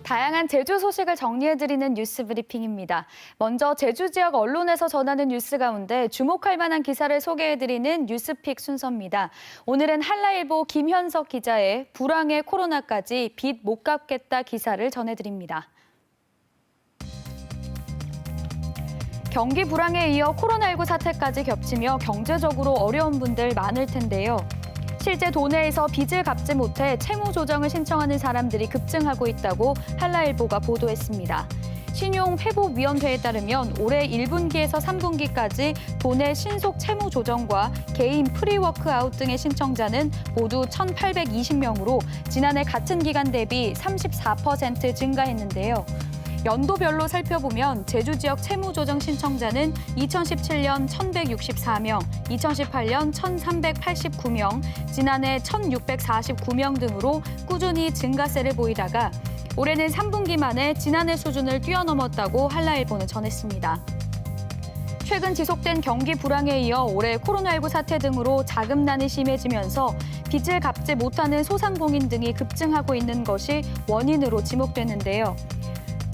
다양한 제주 소식을 정리해드리는 뉴스 브리핑입니다. 먼저 제주 지역 언론에서 전하는 뉴스 가운데 주목할 만한 기사를 소개해드리는 뉴스픽 순서입니다. 오늘은 한라일보 김현석 기자의 불황의 코로나까지 빚 못 갚겠다 기사를 전해드립니다. 경기 불황에 이어 코로나19 사태까지 겹치며 경제적으로 어려운 분들 많을 텐데요. 실제 도내에서 빚을 갚지 못해 채무 조정을 신청하는 사람들이 급증하고 있다고 한라일보가 보도했습니다. 신용회복위원회에 따르면 올해 1분기에서 3분기까지 도내 신속 채무 조정과 개인 프리워크아웃 등의 신청자는 모두 1,820명으로 지난해 같은 기간 대비 34% 증가했는데요. 연도별로 살펴보면 제주 지역 채무조정 신청자는 2017년 1,164명, 2018년 1,389명, 지난해 1,649명 등으로 꾸준히 증가세를 보이다가 올해는 3분기 만에 지난해 수준을 뛰어넘었다고 한라일보는 전했습니다. 최근 지속된 경기 불황에 이어 올해 코로나19 사태 등으로 자금난이 심해지면서 빚을 갚지 못하는 소상공인 등이 급증하고 있는 것이 원인으로 지목되는데요.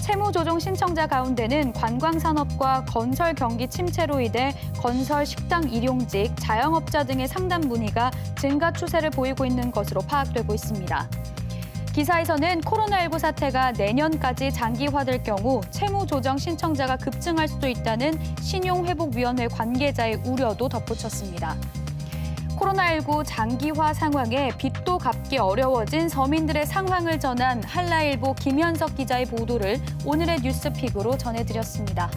채무조정 신청자 가운데는 관광산업과 건설 경기 침체로 인해 건설, 식당, 일용직, 자영업자 등의 상담 문의가 증가 추세를 보이고 있는 것으로 파악되고 있습니다. 기사에서는 코로나19 사태가 내년까지 장기화될 경우 채무조정 신청자가 급증할 수도 있다는 신용회복위원회 관계자의 우려도 덧붙였습니다. 코로나19 장기화 상황에 빚도 갚기 어려워진 서민들의 상황을 전한 한라일보 김현석 기자의 보도를 오늘의 뉴스픽으로 전해드렸습니다.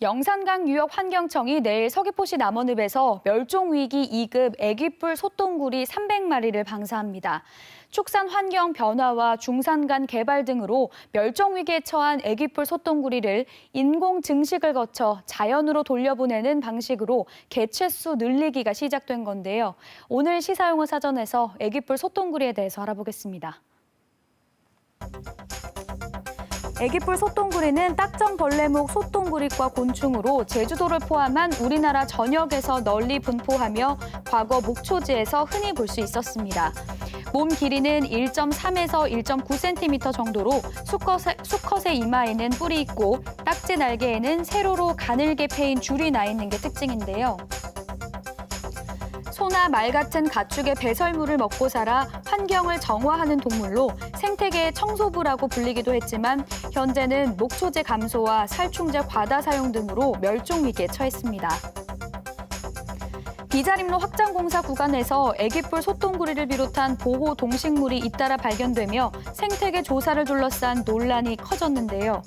영산강유역환경청이 내일 서귀포시 남원읍에서 멸종위기 2급 애기뿔 소똥구리 300마리를 방사합니다. 축산 환경 변화와 중산간 개발 등으로 멸종위기에 처한 애기뿔 소똥구리를 인공 증식을 거쳐 자연으로 돌려보내는 방식으로 개체수 늘리기가 시작된 건데요. 오늘 시사용어 사전에서 애기뿔 소똥구리에 대해서 알아보겠습니다. 애기뿔 소똥구리는 딱정벌레목 소똥구리과 곤충으로 제주도를 포함한 우리나라 전역에서 널리 분포하며 과거 목초지에서 흔히 볼 수 있었습니다. 몸 길이는 1.3에서 1.9cm 정도로 수컷의 이마에는 뿔이 있고 딱지 날개에는 세로로 가늘게 패인 줄이 나 있는 게 특징인데요. 소나 말 같은 가축의 배설물을 먹고 살아 환경을 정화하는 동물로 생태계의 청소부라고 불리기도 했지만 현재는 목초지 감소와 살충제 과다 사용 등으로 멸종 위기에 처했습니다. 비자림로 확장공사 구간에서 애기뿔 소똥구리를 비롯한 보호 동식물이 잇따라 발견되며 생태계 조사를 둘러싼 논란이 커졌는데요.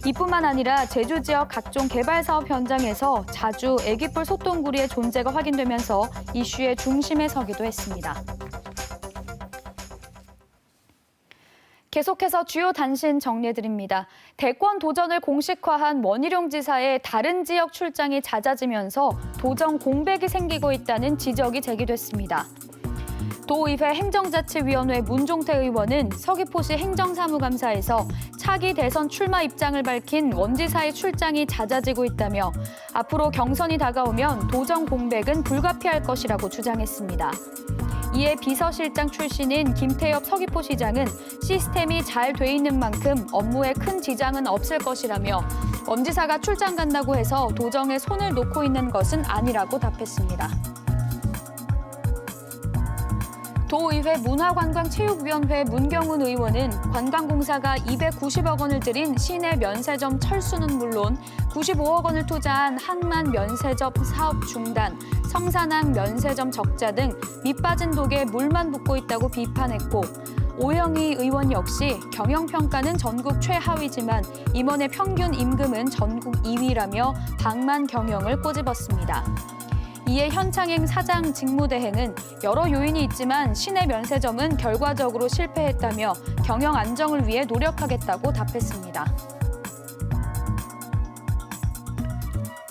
이뿐만 아니라 제주 지역 각종 개발 사업 현장에서 자주 애기뿔 소똥구리의 존재가 확인되면서 이슈의 중심에 서기도 했습니다. 계속해서 주요 단신 정리해드립니다. 대권 도전을 공식화한 원희룡 지사의 다른 지역 출장이 잦아지면서 도정 공백이 생기고 있다는 지적이 제기됐습니다. 도의회 행정자치위원회 문종태 의원은 서귀포시 행정사무감사에서 차기 대선 출마 입장을 밝힌 원 지사의 출장이 잦아지고 있다며 앞으로 경선이 다가오면 도정 공백은 불가피할 것이라고 주장했습니다. 이에 비서실장 출신인 김태엽 서귀포시장은 시스템이 잘 돼 있는 만큼 업무에 큰 지장은 없을 것이라며 원 지사가 출장 간다고 해서 도정에 손을 놓고 있는 것은 아니라고 답했습니다. 도의회 문화관광체육위원회 문경훈 의원은 관광공사가 290억 원을 들인 시내 면세점 철수는 물론 95억 원을 투자한 항만 면세점 사업 중단, 성산항 면세점 적자 등 밑빠진 독에 물만 붓고 있다고 비판했고 오영희 의원 역시 경영평가는 전국 최하위지만 임원의 평균 임금은 전국 2위라며 방만 경영을 꼬집었습니다. 이에 현창행 사장 직무대행은 여러 요인이 있지만 시내 면세점은 결과적으로 실패했다며 경영 안정을 위해 노력하겠다고 답했습니다.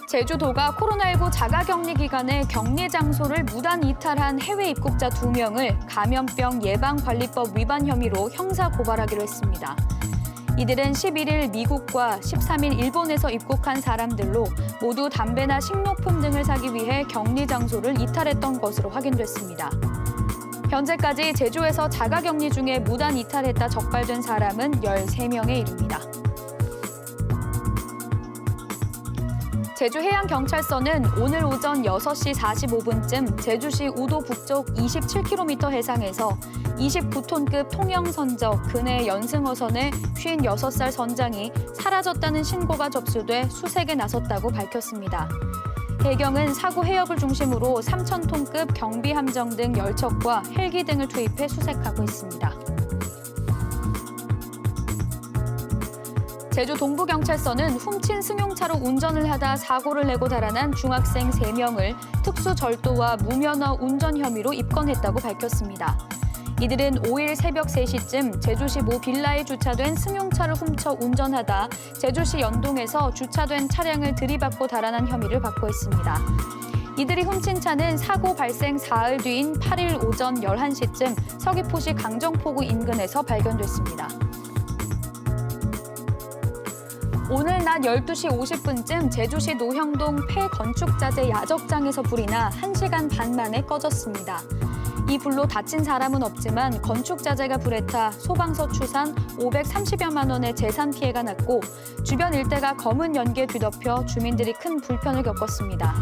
제주도가 코로나19 자가격리 기간에 격리 장소를 무단 이탈한 해외 입국자 2명을 감염병 예방관리법 위반 혐의로 형사 고발하기로 했습니다. 이들은 11일 미국과 13일 일본에서 입국한 사람들로 모두 담배나 식료품 등을 사기 위해 격리 장소를 이탈했던 것으로 확인됐습니다. 현재까지 제주에서 자가격리 중에 무단 이탈했다 적발된 사람은 13명에 이릅니다. 제주해양경찰서는 오늘 오전 6시 45분쯤 제주시 우도 북쪽 27km 해상에서 29톤급 통영선적 근해 연승어선의 56살 선장이 사라졌다는 신고가 접수돼 수색에 나섰다고 밝혔습니다. 해경은 사고 해역을 중심으로 3,000톤급 경비함정 등 열척과 헬기 등을 투입해 수색하고 있습니다. 제주 동부경찰서는 훔친 승용차로 운전을 하다 사고를 내고 달아난 중학생 3명을 특수절도와 무면허 운전 혐의로 입건했다고 밝혔습니다. 이들은 5일 새벽 3시쯤 제주시 모 빌라에 주차된 승용차를 훔쳐 운전하다 제주시 연동에서 주차된 차량을 들이받고 달아난 혐의를 받고 있습니다. 이들이 훔친 차는 사고 발생 사흘 뒤인 8일 오전 11시쯤 서귀포시 강정포구 인근에서 발견됐습니다. 오늘 낮 12시 50분쯤 제주시 노형동 폐건축자재 야적장에서 불이 나 1시간 반 만에 꺼졌습니다. 이 불로 다친 사람은 없지만 건축자재가 불에 타 소방서 추산 530여만 원의 재산 피해가 났고 주변 일대가 검은 연기에 뒤덮여 주민들이 큰 불편을 겪었습니다.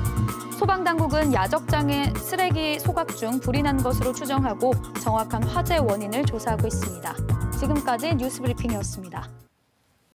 소방당국은 야적장에 쓰레기 소각 중 불이 난 것으로 추정하고 정확한 화재 원인을 조사하고 있습니다. 지금까지 뉴스브리핑이었습니다.